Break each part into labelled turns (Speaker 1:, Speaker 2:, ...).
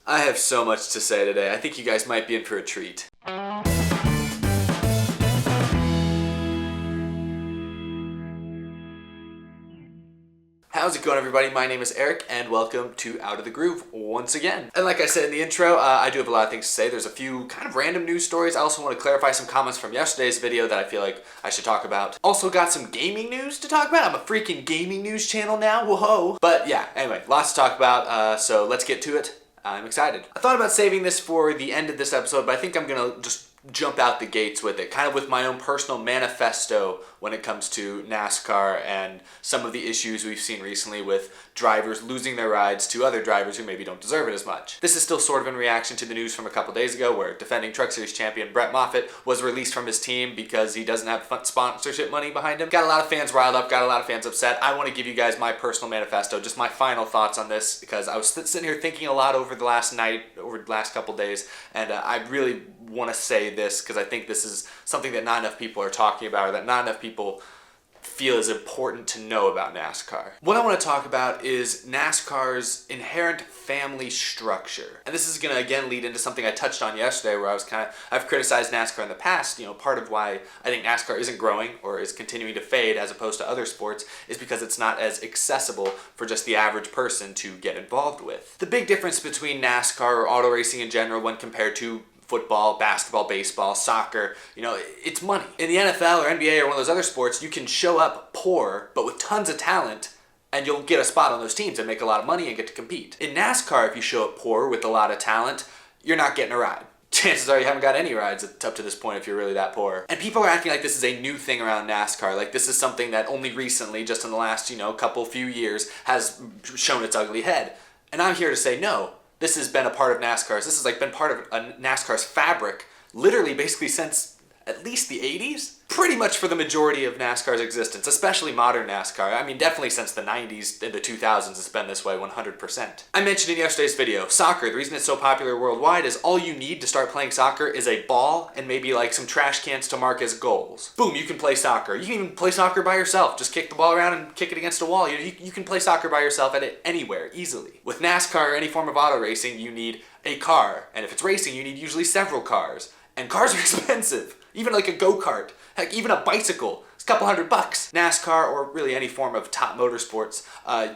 Speaker 1: I have so much to say today. I think you guys might be in for a treat. How's it going, everybody? My name is Eric, and welcome to Out of the Groove once again. And like I said in the intro, I do have a lot of things to say. There's a few kind of random news stories. I also want to clarify some comments from yesterday's video that I feel like I should talk about. Also got some gaming news to talk about. I'm a freaking gaming news channel now, whoa. But yeah, anyway, lots to talk about, so let's get to it. I'm excited. I thought about saving this for the end of this episode, but I think I'm gonna just jump out the gates with it, kind of with my own personal manifesto when it comes to NASCAR and some of the issues we've seen recently with drivers losing their rides to other drivers who maybe don't deserve it as much. This is still sort of in reaction to the news from a couple days ago where defending Truck Series champion Brett Moffitt was released from his team because he doesn't have sponsorship money behind him. Got a lot of fans riled up, got a lot of fans upset. I want to give you guys my personal manifesto, just my final thoughts on this, because I was sitting here thinking a lot over the last couple days, and I really want to say this because I think this is something that not enough people are talking about, or that not enough people feel is important to know about NASCAR. What I want to talk about is NASCAR's inherent family structure. And this is going to again lead into something I touched on yesterday where I've criticized NASCAR in the past. You know, part of why I think NASCAR isn't growing or is continuing to fade as opposed to other sports is because it's not as accessible for just the average person to get involved with. The big difference between NASCAR or auto racing in general when compared to football, basketball, baseball, soccer, you know, it's money. In the NFL or NBA or one of those other sports, you can show up poor, but with tons of talent, and you'll get a spot on those teams and make a lot of money and get to compete. In NASCAR, if you show up poor with a lot of talent, you're not getting a ride. Chances are you haven't got any rides up to this point if you're really that poor. And people are acting like this is a new thing around NASCAR, like this is something that only recently, just in the last, few years, has shown its ugly head. And I'm here to say no. This has been a part of NASCAR's. This has been part of NASCAR's fabric, literally basically since at least the 80s. Pretty much for the majority of NASCAR's existence, especially modern NASCAR. I mean, definitely since the 90s and the 2000s it's been this way 100%. I mentioned in yesterday's video, soccer, the reason it's so popular worldwide is all you need to start playing soccer is a ball and maybe like some trash cans to mark as goals. Boom, you can play soccer. You can even play soccer by yourself. Just kick the ball around and kick it against a wall. You can play soccer by yourself at it anywhere, easily. With NASCAR or any form of auto racing, you need a car. And if it's racing, you need usually several cars. And cars are expensive. Even like a go-kart. Heck, even a bicycle. It's a couple $100. NASCAR, or really any form of top motorsports,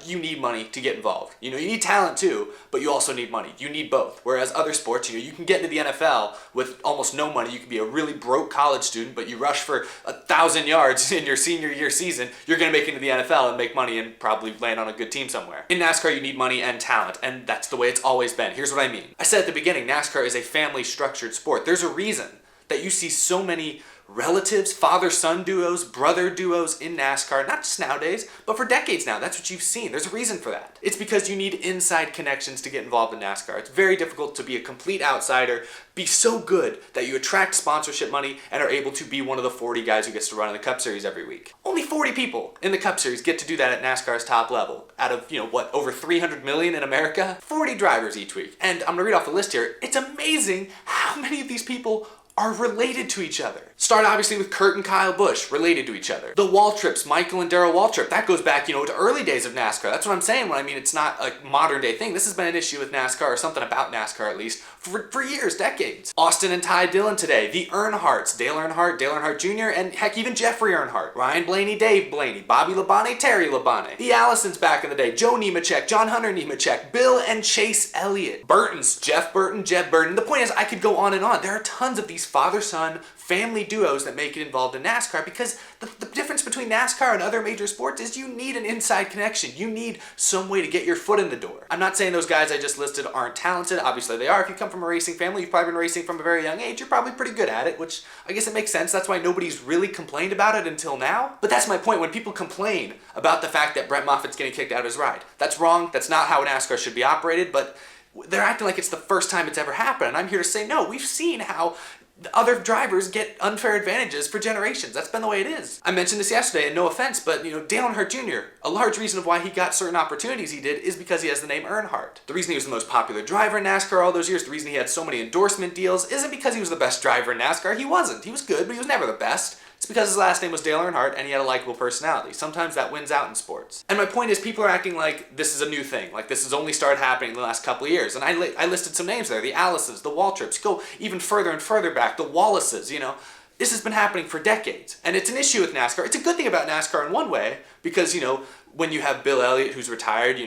Speaker 1: you need money to get involved. You need talent too, but you also need money. You need both. Whereas other sports, you can get into the NFL with almost no money. You can be a really broke college student, but you rush for 1,000 yards in your senior year season, you're going to make it into the NFL and make money and probably land on a good team somewhere. In NASCAR, you need money and talent, and that's the way it's always been. Here's what I mean. I said at the beginning, NASCAR is a family-structured sport. There's a reason that you see so many relatives, father-son duos, brother duos in NASCAR, not just nowadays, but for decades now. That's what you've seen. There's a reason for that. It's because you need inside connections to get involved in NASCAR. It's very difficult to be a complete outsider, be so good that you attract sponsorship money and are able to be one of the 40 guys who gets to run in the Cup Series every week. Only 40 people in the Cup Series get to do that at NASCAR's top level. Out of, over 300 million in America? 40 drivers each week. And I'm gonna read off the list here. It's amazing how many of these people are related to each other. Start obviously with Kurt and Kyle Busch, related to each other. The Waltrips, Michael and Darrell Waltrip, that goes back, to early days of NASCAR. That's what I'm saying when I mean it's not a modern day thing. This has been an issue with NASCAR, or something about NASCAR at least, for years, decades. Austin and Ty Dillon today, the Earnhardts, Dale Earnhardt Jr., and heck, even Jeffrey Earnhardt, Ryan Blaney, Dave Blaney, Bobby Labonte, Terry Labonte. The Allisons back in the day, Joe Nemechek, John Hunter Nemechek, Bill and Chase Elliott. Burtons, Jeff Burton, Jeb Burton. The point is, I could go on and on. There are tons of these father-son family duos that make it involved in NASCAR because the difference between NASCAR and other major sports is you need an inside connection. You need some way to get your foot in the door. I'm not saying those guys I just listed aren't talented. Obviously they are. If you come from a racing family, you've probably been racing from a very young age, you're probably pretty good at it, which I guess it makes sense. That's why nobody's really complained about it until now. But that's my point. When people complain about the fact that Brett Moffitt's getting kicked out of his ride, that's wrong. That's not how NASCAR should be operated, but they're acting like it's the first time it's ever happened. And I'm here to say, no, we've seen how other drivers get unfair advantages for generations. That's been the way it is. I mentioned this yesterday, and no offense, but Dale Earnhardt Jr., a large reason of why he got certain opportunities he did is because he has the name Earnhardt. The reason he was the most popular driver in NASCAR all those years, the reason he had so many endorsement deals, isn't because he was the best driver in NASCAR. He wasn't. He was good, but he was never the best. It's because his last name was Dale Earnhardt and he had a likable personality. Sometimes that wins out in sports. And my point is, people are acting like this is a new thing, like this has only started happening in the last couple of years. And I listed some names there: the Alices, the Waltrips, go even further and further back, the Wallaces, This has been happening for decades. And it's an issue with NASCAR. It's a good thing about NASCAR in one way, because, when you have Bill Elliott, who's retired,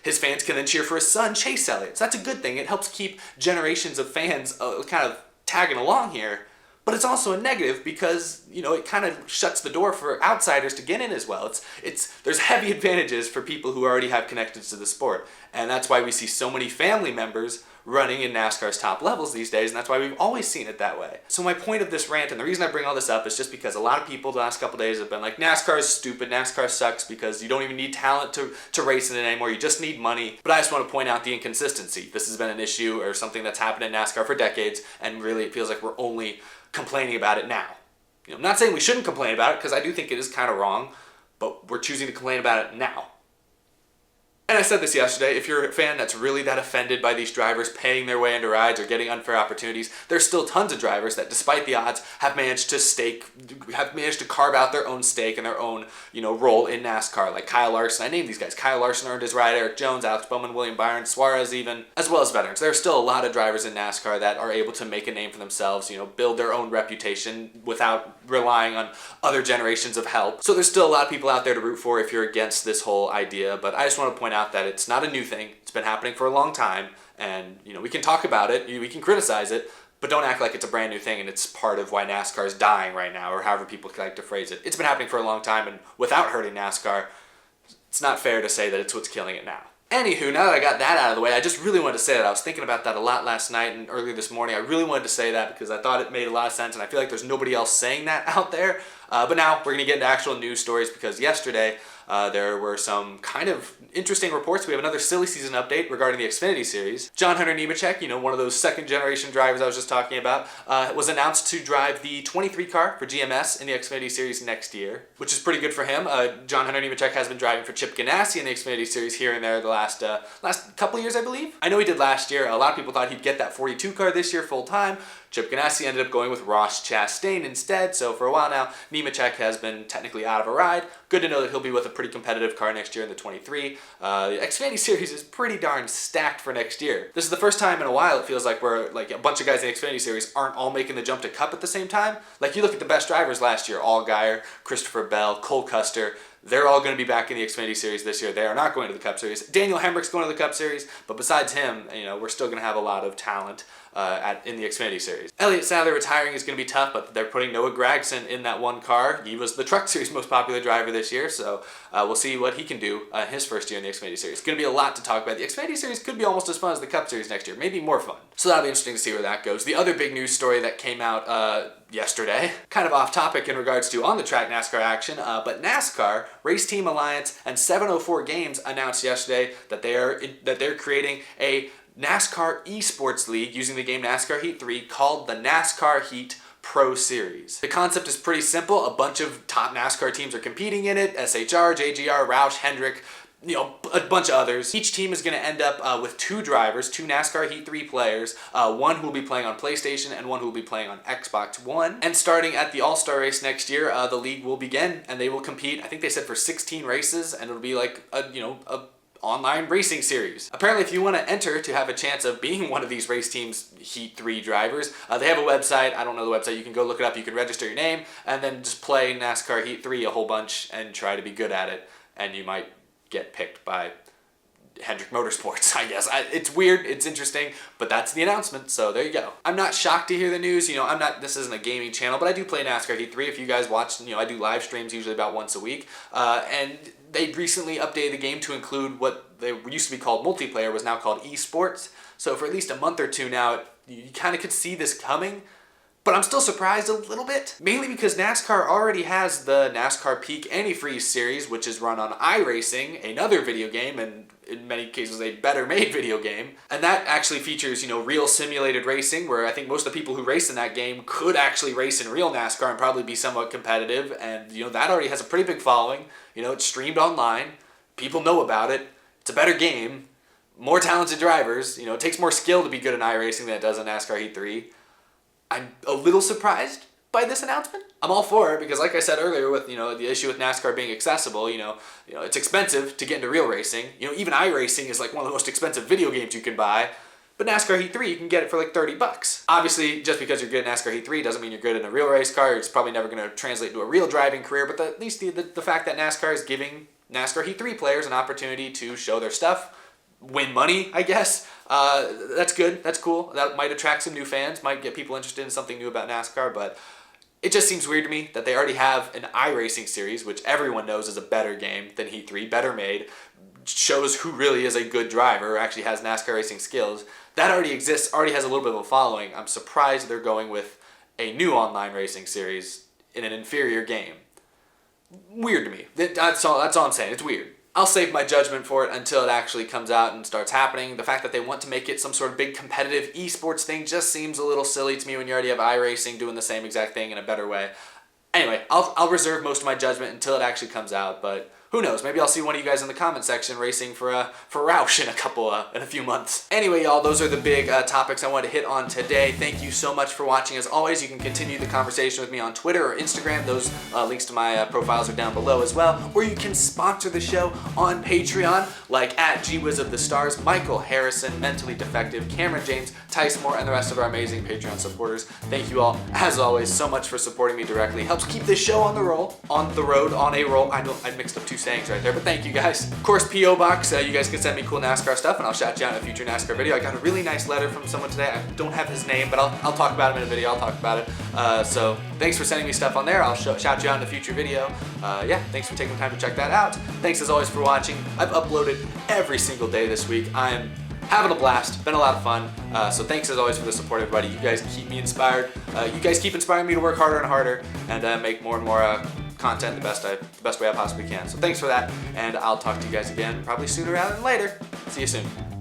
Speaker 1: his fans can then cheer for his son, Chase Elliott. So that's a good thing. It helps keep generations of fans kind of tagging along here. But it's also a negative because, it kind of shuts the door for outsiders to get in as well. There's heavy advantages for people who already have connections to the sport. And that's why we see so many family members running in NASCAR's top levels these days, and that's why we've always seen it that way. So my point of this rant, and the reason I bring all this up, is just because a lot of people the last couple days have been like, NASCAR is stupid, NASCAR sucks because you don't even need talent to race in it anymore, you just need money. But I just want to point out the inconsistency. This has been an issue or something that's happened in NASCAR for decades, and really it feels like we're only complaining about it now. I'm not saying we shouldn't complain about it, because I do think it is kind of wrong, but we're choosing to complain about it now. And I said this yesterday, if you're a fan that's really that offended by these drivers paying their way into rides or getting unfair opportunities, there's still tons of drivers that, despite the odds, have managed to carve out their own stake and their own, role in NASCAR, like Kyle Larson. I named these guys. Kyle Larson earned his ride, Eric Jones, Alex Bowman, William Byron, Suarez even, as well as veterans. There are still a lot of drivers in NASCAR that are able to make a name for themselves, build their own reputation without relying on other generations of help. So there's still a lot of people out there to root for if you're against this whole idea, but I just want to point out that it's not a new thing. It's been happening for a long time, and we can talk about it, we can criticize it, but don't act like it's a brand new thing and it's part of why NASCAR is dying right now, or however people like to phrase it. It's been happening for a long time, and without hurting NASCAR, it's not fair to say that it's what's killing it now. Anywho, now that I got that out of the way, I just really wanted to say that. I was thinking about that a lot last night and earlier this morning. I really wanted to say that because I thought it made a lot of sense, and I feel like there's nobody else saying that out there. But now we're going to get into actual news stories, because yesterday there were some kind of interesting reports. We have another silly season update regarding the Xfinity Series. John Hunter Nemechek, one of those second-generation drivers I was just talking about, was announced to drive the 23 car for GMS in the Xfinity Series next year, which is pretty good for him. John Hunter Nemechek has been driving for Chip Ganassi in the Xfinity Series here and there the last couple of years, I believe. I know he did last year. A lot of people thought he'd get that 42 car this year full-time. Chip Ganassi ended up going with Ross Chastain instead, so for a while now, Nemechek has been technically out of a ride. Good to know that he'll be with a pretty competitive car next year in the 23. The Xfinity Series is pretty darn stacked for next year. This is the first time in a while it feels like we're like a bunch of guys in the Xfinity Series aren't all making the jump to Cup at the same time. Like, you look at the best drivers last year: Allgaier, Christopher Bell, Cole Custer. They're all going to be back in the Xfinity Series this year. They are not going to the Cup Series. Daniel Hemrick's going to the Cup Series, but besides him, we're still going to have a lot of talent in the Xfinity Series. Elliott Sadler retiring is going to be tough, but they're putting Noah Gragson in that one car. He was the Truck Series most popular driver this year, so we'll see what he can do his first year in the Xfinity Series. It's going to be a lot to talk about. The Xfinity Series could be almost as fun as the Cup Series next year, maybe more fun. So that'll be interesting to see where that goes. The other big news story that came out yesterday, kind of off topic in regards to on-the-track NASCAR action, but NASCAR, Race Team Alliance, and 704 Games announced yesterday that they're creating a NASCAR ESports League using the game NASCAR Heat 3 called the NASCAR Heat Pro Series. The concept is pretty simple. A bunch of top NASCAR teams are competing in it: SHR, JGR, Roush, Hendrick, a bunch of others. Each team is going to end up with two drivers, two NASCAR Heat 3 players, one who will be playing on PlayStation and one who will be playing on Xbox One. And starting at the All-Star race next year, the league will begin, and they will compete, I think they said, for 16 races, and it'll be like a online racing series. Apparently, if you want to enter to have a chance of being one of these race teams' Heat 3 drivers, they have a website. I don't know the website. You can go look it up. You can register your name and then just play NASCAR Heat 3 a whole bunch and try to be good at it, and you might get picked by Hendrick Motorsports, I guess. It's weird, it's interesting, but that's the announcement, so there you go. I'm not shocked to hear the news. This isn't a gaming channel, but I do play NASCAR Heat 3. If you guys watch, I do live streams usually about once a week, and they recently updated the game to include what they used to be called multiplayer, was now called ESports. So for at least a month or two now, you kind of could see this coming. But I'm still surprised a little bit, mainly because NASCAR already has the NASCAR Peak Antifreeze series, which is run on iRacing, another video game, and in many cases a better made video game. And that actually features, real simulated racing, where I think most of the people who race in that game could actually race in real NASCAR and probably be somewhat competitive. And, that already has a pretty big following. It's streamed online. People know about it. It's a better game. More talented drivers. It takes more skill to be good in iRacing than it does in NASCAR Heat 3. I'm a little surprised by this announcement. I'm all for it because, like I said earlier, with the issue with NASCAR being accessible, it's expensive to get into real racing. Even iRacing is like one of the most expensive video games you can buy. But NASCAR Heat 3, you can get it for like $30. Obviously, just because you're good in NASCAR Heat 3 doesn't mean you're good in a real race car. It's probably never going to translate into a real driving career, but at least the fact that NASCAR is giving NASCAR Heat 3 players an opportunity to show their stuff, win money, I guess. That's good. That's cool. That might attract some new fans, might get people interested in something new about NASCAR, but it just seems weird to me that they already have an iRacing series, which everyone knows is a better game than Heat 3, better made, shows who really is a good driver, actually has NASCAR racing skills. That already exists, already has a little bit of a following. I'm surprised they're going with a new online racing series in an inferior game. Weird to me. That's all I'm saying. It's weird. I'll save my judgment for it until it actually comes out and starts happening. The fact that they want to make it some sort of big competitive esports thing just seems a little silly to me when you already have iRacing doing the same exact thing in a better way. Anyway, I'll reserve most of my judgment until it actually comes out, but who knows? Maybe I'll see one of you guys in the comment section racing for Roush in a few months. Anyway, y'all, those are the big topics I wanted to hit on today. Thank you so much for watching. As always, you can continue the conversation with me on Twitter or Instagram. Those links to my profiles are down below as well. Or you can sponsor the show on Patreon, like at GWizofTheStars, Michael Harrison, Mentally Defective, Cameron James, Tice Moore, and the rest of our amazing Patreon supporters. Thank you all, as always, so much for supporting me directly. Helps keep this show on a roll. I mixed up two sayings right there, but thank you guys. Of course, P.O. Box, you guys can send me cool NASCAR stuff and I'll shout you out in a future NASCAR video. I got a really nice letter from someone today. I don't have his name, but I'll talk about him in a video. I'll talk about it. So thanks for sending me stuff on there. I'll shout you out in a future video. Yeah, thanks for taking the time to check that out. Thanks as always for watching. I've uploaded every single day this week. I'm having a blast, been a lot of fun. So thanks as always for the support, everybody. You guys keep me inspired. You guys keep inspiring me to work harder and harder and make more and more content the best way I possibly can. So thanks for that, and I'll talk to you guys again probably sooner rather than later. See you soon.